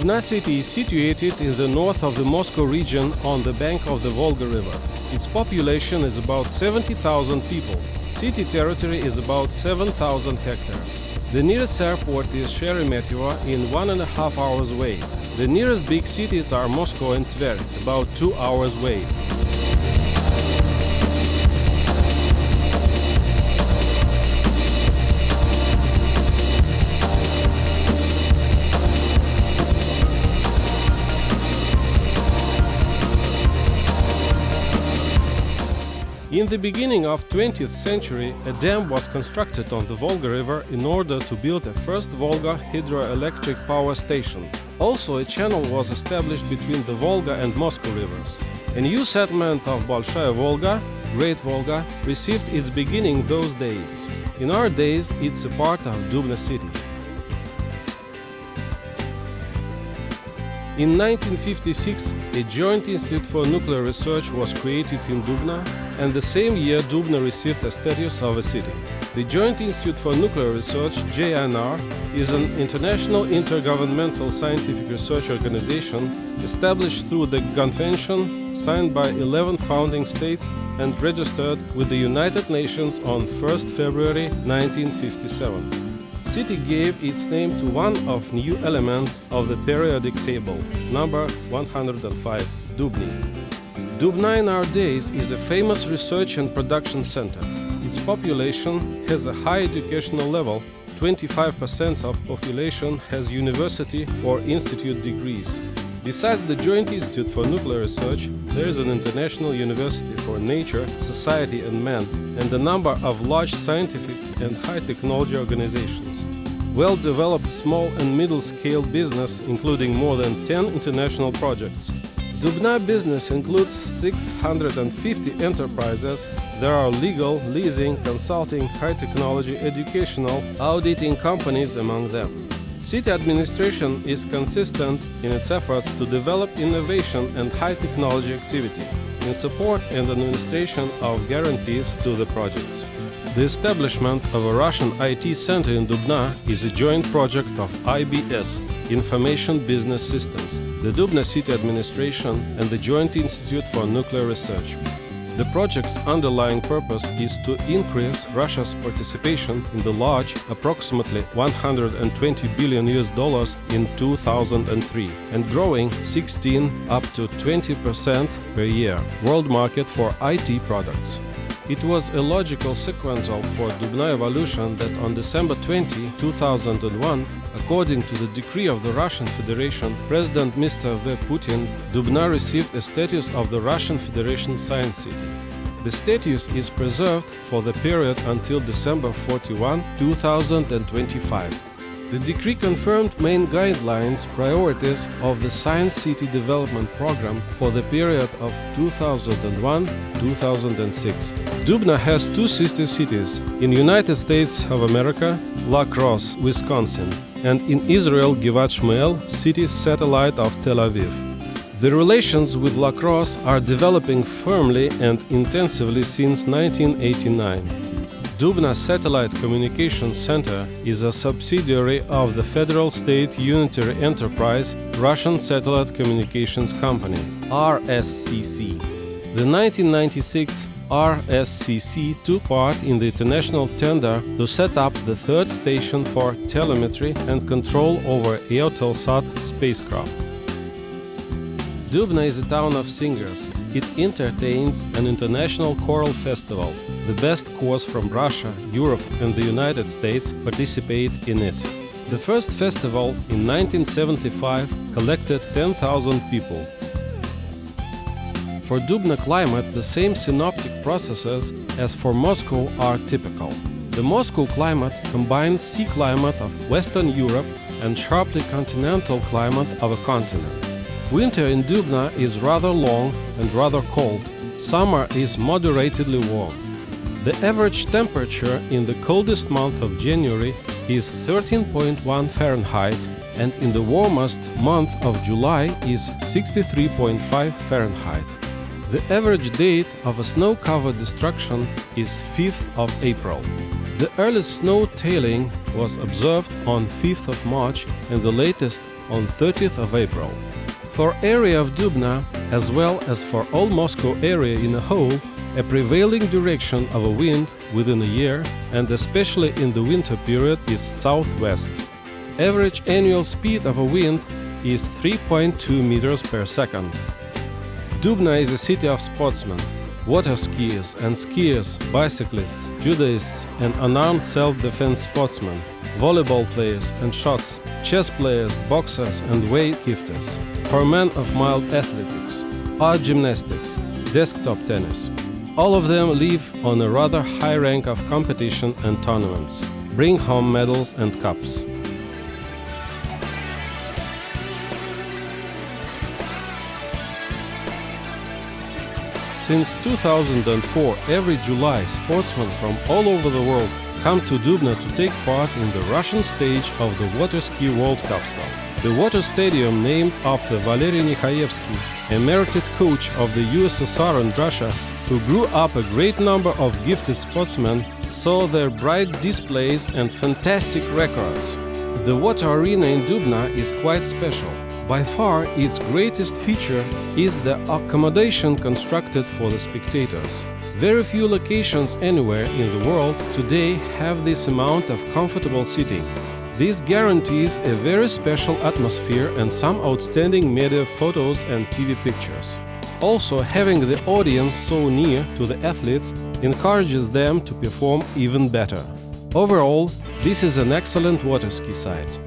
Dubna city is situated in the north of the Moscow region on the bank of the Volga River. Its population is about 70,000 people. City territory is about 7,000 hectares. The nearest airport is Sheremetyevo in 1.5 hours away. The nearest big cities are Moscow and Tver, about 2 hours away. In the beginning of 20th century, a dam was constructed on the Volga River in order to build a first Volga hydroelectric power station. Also, a channel was established between the Volga and Moscow rivers. A new settlement of Bolshaya Volga, Great Volga, received its beginning those days. In our days, it's a part of Dubna city. In 1956, a joint institute for nuclear research was created in Dubna, and the same year Dubna received the status of a city. The Joint Institute for Nuclear Research, JINR, is an international intergovernmental scientific research organization established through the convention signed by 11 founding states and registered with the United Nations on 1st February 1957. City gave its name to one of new elements of the periodic table, number 105, Dubny. Dubna in our days is a famous research and production center. Its population has a high educational level. 25% of population has university or institute degrees. Besides the Joint Institute for Nuclear Research, there is an international university for nature, society and man, and a number of large scientific and high technology organizations. Well-developed small and middle-scale business, including more than 10 international projects. Dubna business includes 650 enterprises. There are legal, leasing, consulting, high-technology, educational, auditing companies among them. City administration is consistent in its efforts to develop innovation and high-technology activity in support and administration of guarantees to the projects. The establishment of a Russian IT center in Dubna is a joint project of IBS, Information Business Systems, the Dubna City Administration and the Joint Institute for Nuclear Research. The project's underlying purpose is to increase Russia's participation in the large, approximately $120 billion in 2003, and growing 16 up to 20% per year world market for IT products. It was a logical sequential for Dubna evolution that on December 20, 2001, according to the decree of the Russian Federation, President Mr. V. Putin, Dubna received a status of the Russian Federation Science City. The status is preserved for the period until December 41, 2025. The decree confirmed main guidelines, priorities of the Science City Development Program for the period of 2001-2006. Dubna has two sister cities, in United States of America, La Crosse, Wisconsin, and in Israel, Givat Shmuel, city satellite of Tel Aviv. The relations with La Crosse are developing firmly and intensively since 1989. Dubna Satellite Communications Center is a subsidiary of the Federal State Unitary Enterprise Russian Satellite Communications Company, RSCC. The 1996 RSCC took part in the international tender to set up the third station for telemetry and control over Eutelsat spacecraft. Dubna is a town of singers. It entertains an international choral festival. The best chorus from Russia, Europe and the United States participate in it. The first festival in 1975 collected 10,000 people. For Dubna climate, the same synoptic processes as for Moscow are typical. The Moscow climate combines sea climate of Western Europe and sharply continental climate of a continent. Winter in Dubna is rather long and rather cold. Summer is moderately warm. The average temperature in the coldest month of January is 13.1 Fahrenheit, and in the warmest month of July is 63.5 Fahrenheit. The average date of a snow-covered destruction is 5th of April. The earliest snow tailing was observed on 5th of March and the latest on 30th of April. For area of Dubna, as well as for all Moscow area in a whole, a prevailing direction of a wind within a year, and especially in the winter period, is southwest. Average annual speed of a wind is 3.2 meters per second. Dubna is a city of sportsmen, water skiers and skiers, bicyclists, judoists and unarmed self-defense sportsmen, volleyball players and shots, chess players, boxers and weightlifters, for men of mild athletics, art gymnastics, desktop tennis. All of them live on a rather high rank of competition and tournaments, bring home medals and cups. Since 2004, every July, sportsmen from all over the world come to Dubna to take part in the Russian stage of the Water Ski World Cup style. The water stadium, named after Valery Nikhaevsky, a merited coach of the USSR and Russia, who grew up a great number of gifted sportsmen, saw their bright displays and fantastic records. The water arena in Dubna is quite special. By far, its greatest feature is the accommodation constructed for the spectators. Very few locations anywhere in the world today have this amount of comfortable seating. This guarantees a very special atmosphere and some outstanding media photos and TV pictures. Also, having the audience so near to the athletes encourages them to perform even better. Overall, this is an excellent water ski site.